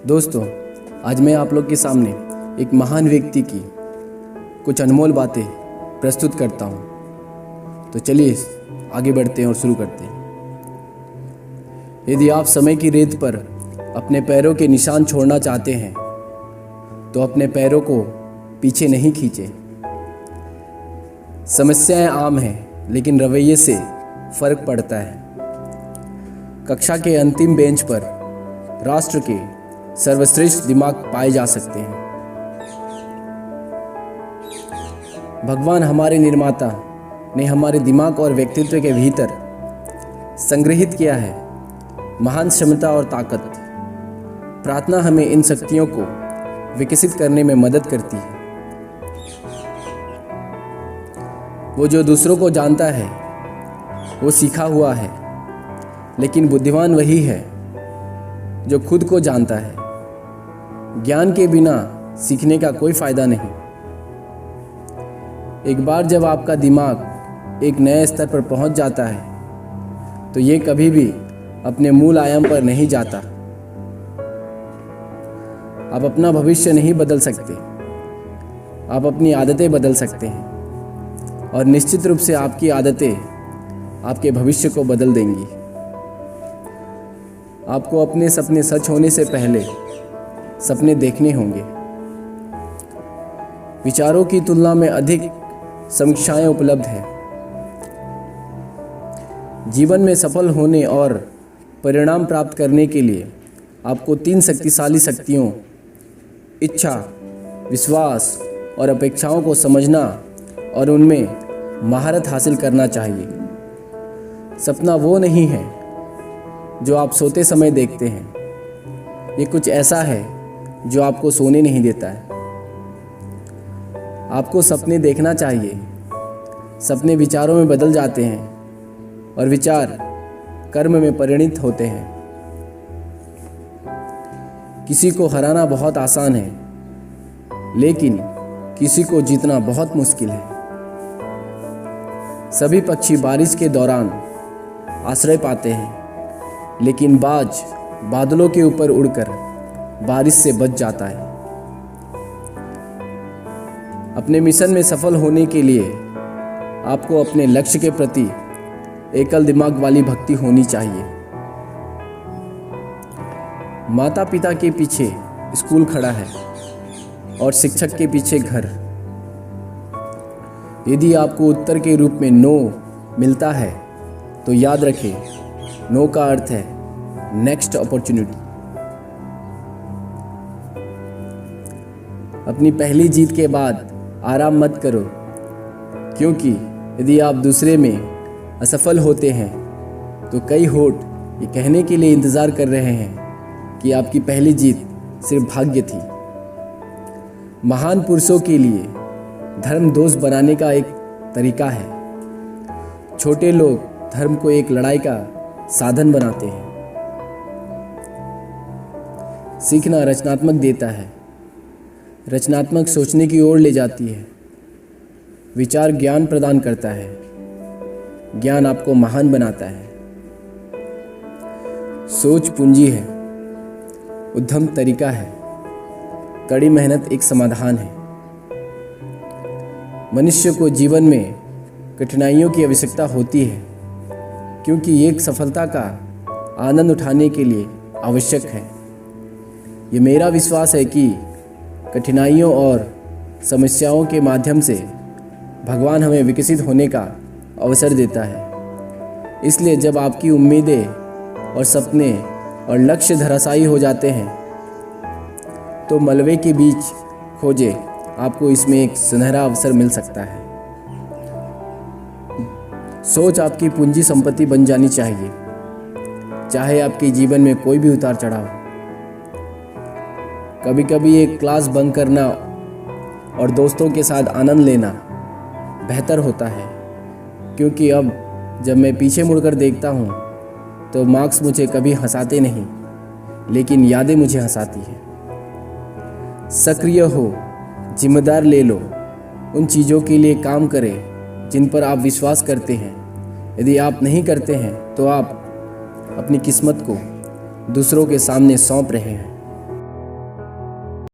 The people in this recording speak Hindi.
दोस्तों, आज मैं आप लोग के सामने एक महान व्यक्ति की कुछ अनमोल बातें प्रस्तुत करता हूँ। तो चलिए आगे बढ़ते हैं और शुरू करते हैं। यदि आप समय की रेत पर अपने पैरों के निशान छोड़ना चाहते हैं तो अपने पैरों को पीछे नहीं खींचे। समस्याएं आम हैं, लेकिन रवैये से फर्क पड़ता है। कक्षा के अंतिम बेंच पर राष्ट्र के सर्वश्रेष्ठ दिमाग पाए जा सकते हैं। भगवान हमारे निर्माता ने हमारे दिमाग और व्यक्तित्व के भीतर संग्रहित किया है महान क्षमता और ताकत। प्रार्थना हमें इन शक्तियों को विकसित करने में मदद करती है। वो जो दूसरों को जानता है वो सीखा हुआ है, लेकिन बुद्धिमान वही है जो खुद को जानता है। ज्ञान के बिना सीखने का कोई फायदा नहीं। एक बार जब आपका दिमाग एक नए स्तर पर पहुंच जाता है तो ये कभी भी अपने मूल आयाम पर नहीं जाता। आप अपना भविष्य नहीं बदल सकते, आप अपनी आदतें बदल सकते हैं, और निश्चित रूप से आपकी आदतें आपके भविष्य को बदल देंगी। आपको अपने सपने सच होने से पहले सपने देखने होंगे। विचारों की तुलना में अधिक समीक्षाएं उपलब्ध हैं। जीवन में सफल होने और परिणाम प्राप्त करने के लिए आपको 3 शक्तिशाली शक्तियों इच्छा, विश्वास और अपेक्षाओं को समझना और उनमें महारत हासिल करना चाहिए। सपना वो नहीं है जो आप सोते समय देखते हैं, ये कुछ ऐसा है जो आपको सोने नहीं देता है। आपको सपने देखना चाहिए। सपने विचारों में बदल जाते हैं और विचार कर्म में परिणत होते हैं। किसी को हराना बहुत आसान है, लेकिन किसी को जीतना बहुत मुश्किल है। सभी पक्षी बारिश के दौरान आश्रय पाते हैं, लेकिन बाज बादलों के ऊपर उड़कर बारिश से बच जाता है। अपने मिशन में सफल होने के लिए आपको अपने लक्ष्य के प्रति एकल दिमाग वाली भक्ति होनी चाहिए। माता पिता के पीछे स्कूल खड़ा है और शिक्षक के पीछे घर। यदि आपको उत्तर के रूप में नो मिलता है तो याद रखें, नो का अर्थ है नेक्स्ट अपॉर्चुनिटी। अपनी पहली जीत के बाद आराम मत करो, क्योंकि यदि आप दूसरे में असफल होते हैं तो कई होठ ये कहने के लिए इंतज़ार कर रहे हैं कि आपकी पहली जीत सिर्फ भाग्य थी। महान पुरुषों के लिए धर्म दोस्त बनाने का एक तरीका है। छोटे लोग धर्म को एक लड़ाई का साधन बनाते हैं। सीखना रचनात्मक देता है, रचनात्मक सोचने की ओर ले जाती है। विचार ज्ञान प्रदान करता है, ज्ञान आपको महान बनाता है। सोच पूंजी है, उद्यम तरीका है, कड़ी मेहनत एक समाधान है। मनुष्य को जीवन में कठिनाइयों की आवश्यकता होती है, क्योंकि एक सफलता का आनंद उठाने के लिए आवश्यक है। ये मेरा विश्वास है कि कठिनाइयों और समस्याओं के माध्यम से भगवान हमें विकसित होने का अवसर देता है। इसलिए जब आपकी उम्मीदें और सपने और लक्ष्य धराशायी हो जाते हैं तो मलबे के बीच खोजें, आपको इसमें एक सुनहरा अवसर मिल सकता है। सोच आपकी पूंजी संपत्ति बन जानी चाहिए, चाहे आपके जीवन में कोई भी उतार चढ़ाव। कभी कभी एक क्लास बंक करना और दोस्तों के साथ आनंद लेना बेहतर होता है, क्योंकि अब जब मैं पीछे मुड़कर देखता हूँ तो मार्क्स मुझे कभी हंसाते नहीं, लेकिन यादें मुझे हंसाती हैं। सक्रिय हो, जिम्मेदार ले लो, उन चीज़ों के लिए काम करें जिन पर आप विश्वास करते हैं। यदि आप नहीं करते हैं तो आप अपनी किस्मत को दूसरों के सामने सौंप रहे हैं।